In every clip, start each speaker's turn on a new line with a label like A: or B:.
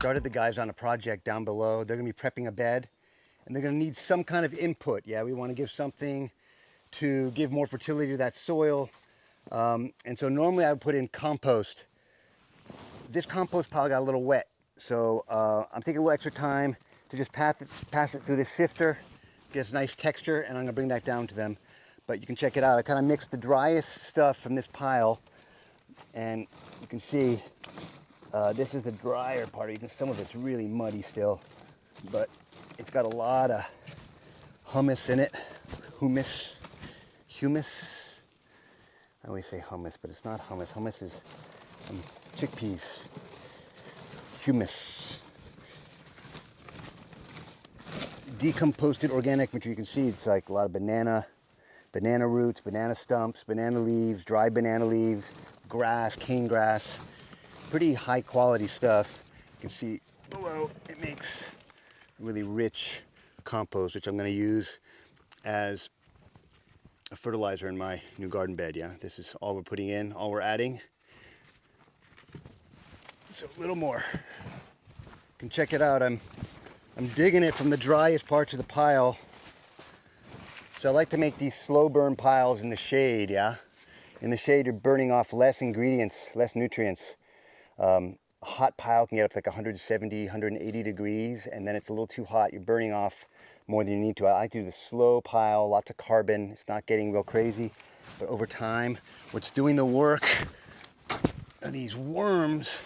A: started the guys on a project down below. They're gonna be prepping a bed and they're gonna need some kind of input. Yeah, we wanna give something to give more fertility to that soil. And so normally I would put in compost. This compost pile got a little wet. So I'm taking a little extra time to just pass it through this sifter, gets a nice texture, and I'm gonna bring that down to them. But you can check it out. I kind of mixed the driest stuff from this pile, and you can see this is the drier part. You can, some of it's really muddy still, but it's got a lot of hummus in it. Humus. I always say hummus, but it's not hummus. Hummus is chickpeas. Humus. Decomposted organic material. You can see it's like a lot of banana roots, banana stumps, banana leaves, dried banana leaves, grass, cane grass. Pretty high quality stuff. You can see below it makes really rich compost, which I'm going to use as a fertilizer in my new garden bed. Yeah, this is all we're putting in, all we're adding. So a little more. You can check it out. I'm digging it from the driest parts of the pile. So I like to make these slow burn piles in the shade, yeah? In the shade, you're burning off less ingredients, less nutrients. A hot pile can get up to like 170, 180 degrees, and then it's a little too hot. You're burning off more than you need to. I like to do the slow pile, lots of carbon. It's not getting real crazy, but over time, what's doing the work are these worms.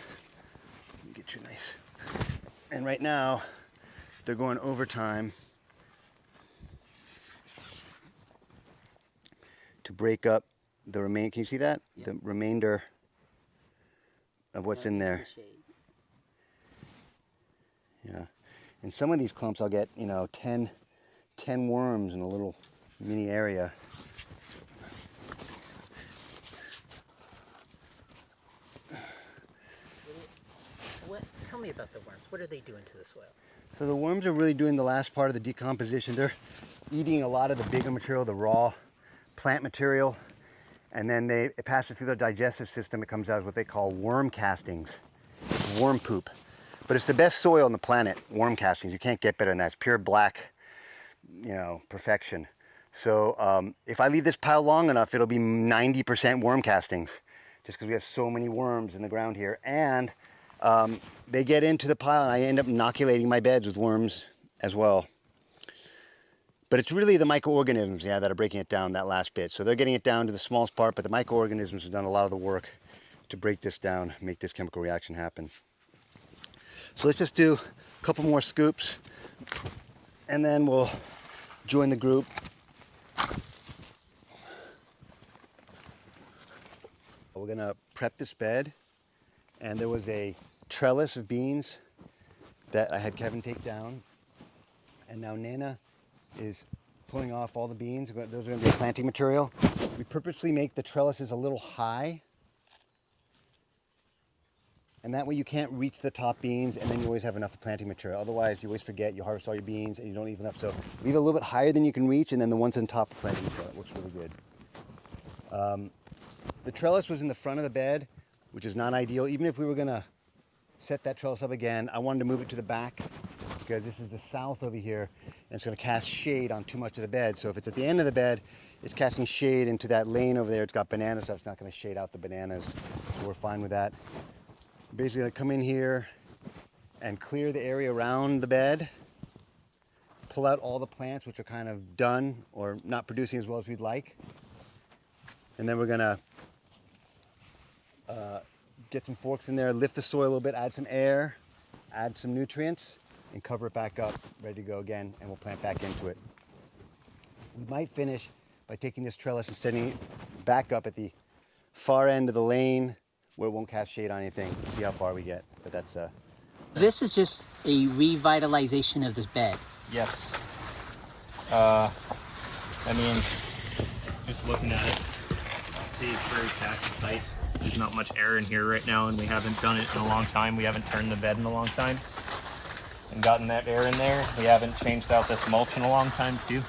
A: Let me get you nice. And right now, they're going overtime to break up the remainder. Can you see that? Yep. The remainder of what's in there. Yeah. In some of these clumps, I'll get, 10 worms in a little mini area.
B: Tell me about the worms. What are they doing to the soil?
A: So the worms are really doing the last part of the decomposition. They're eating a lot of the bigger material, the raw plant material, and then it passes through their digestive system. It comes out as what they call worm castings, worm poop. But it's the best soil on the planet, worm castings. You can't get better than that. It's pure black, perfection. So if I leave this pile long enough, it'll be 90% worm castings, just because we have so many worms in the ground here. And they get into the pile, and I end up inoculating my beds with worms as well. But it's really the microorganisms, that are breaking it down, that last bit. So they're getting it down to the smallest part, but the microorganisms have done a lot of the work to break this down, make this chemical reaction happen. So let's just do a couple more scoops, and then we'll join the group. We're gonna prep this bed, and there was a trellis of beans that I had Kevin take down, and now Nana is pulling off all the beans. Those are going to be planting material. We purposely make the trellises a little high, and that way you can't reach the top beans, and then you always have enough planting material. Otherwise, you always forget, you harvest all your beans, and you don't leave enough. So leave it a little bit higher than you can reach, and then the ones on top are planting material. It works really good. The trellis was in the front of the bed, which is not ideal. Even if we were going to set that trellis up again, I wanted to move it to the back, because this is the south over here, and it's going to cast shade on too much of the bed. So if it's at the end of the bed, it's casting shade into that lane over there. It's got banana stuff. It's not going to shade out the bananas, so we're fine with that. Basically, going to come in here and clear the area around the bed, pull out all the plants which are kind of done or not producing as well as we'd like, and then we're going to get some forks in there, lift the soil a little bit, add some air, add some nutrients, and cover it back up, ready to go again, and we'll plant back into it. We might finish by taking this trellis and setting it back up at the far end of the lane where it won't cast shade on anything. See how far we get, but that's...
B: This is just a revitalization of this bed.
C: Yes. Just looking at it, see it's very packed tight. There's not much air in here right now, and we haven't done it in a long time. We haven't turned the bed in a long time and gotten that air in there. We haven't changed out this mulch in a long time too.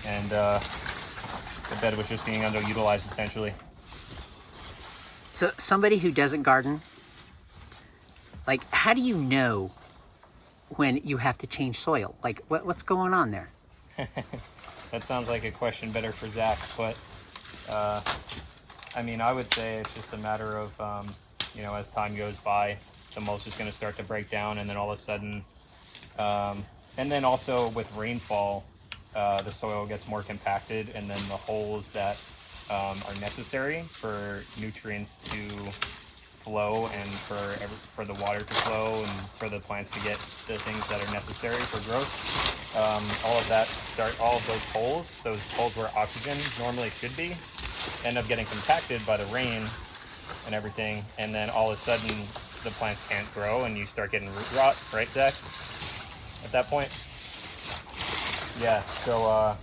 C: And the bed was just being underutilized essentially.
B: So somebody who doesn't garden, Like, how do you know when you have to change soil? Like, what's going on there?
C: That sounds like a question better for Zach, but I mean, I would say it's just a matter of, you know, as time goes by, the mulch is going to start to break down, and then all of a sudden, and then also with rainfall, the soil gets more compacted, and then the holes that are necessary for nutrients to flow and for the water to flow and for the plants to get the things that are necessary for growth, all of those holes where oxygen normally should be, end up getting compacted by the rain and everything, and then all of a sudden the plants can't grow and you start getting root rot, right, Zach? At that point? Yeah, so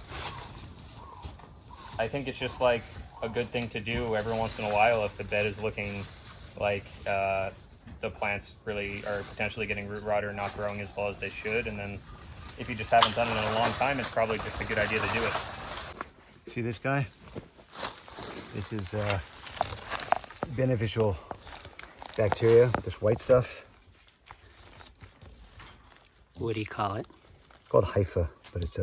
C: I think it's just like a good thing to do every once in a while if the bed is looking like the plants really are potentially getting root rot or not growing as well as they should. And then if you just haven't done it in a long time, it's probably just a good idea to do it.
A: See this guy? This is beneficial bacteria, this white stuff.
B: What do you call it?
A: It's called hyphae, but it's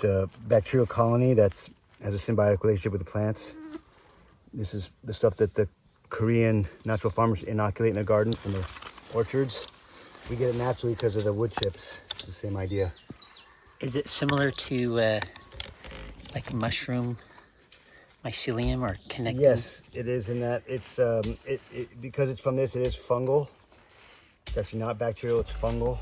A: a bacterial colony that's has a symbiotic relationship with the plants. This is the stuff that the Korean natural farmers inoculate in their gardens from their orchards. We get it naturally because of the wood chips. It's the same idea.
B: Is it similar to like mushroom mycelium or connecting?
A: Yes, it is in that it's because it's from this, it is fungal. It's actually not bacterial, it's fungal.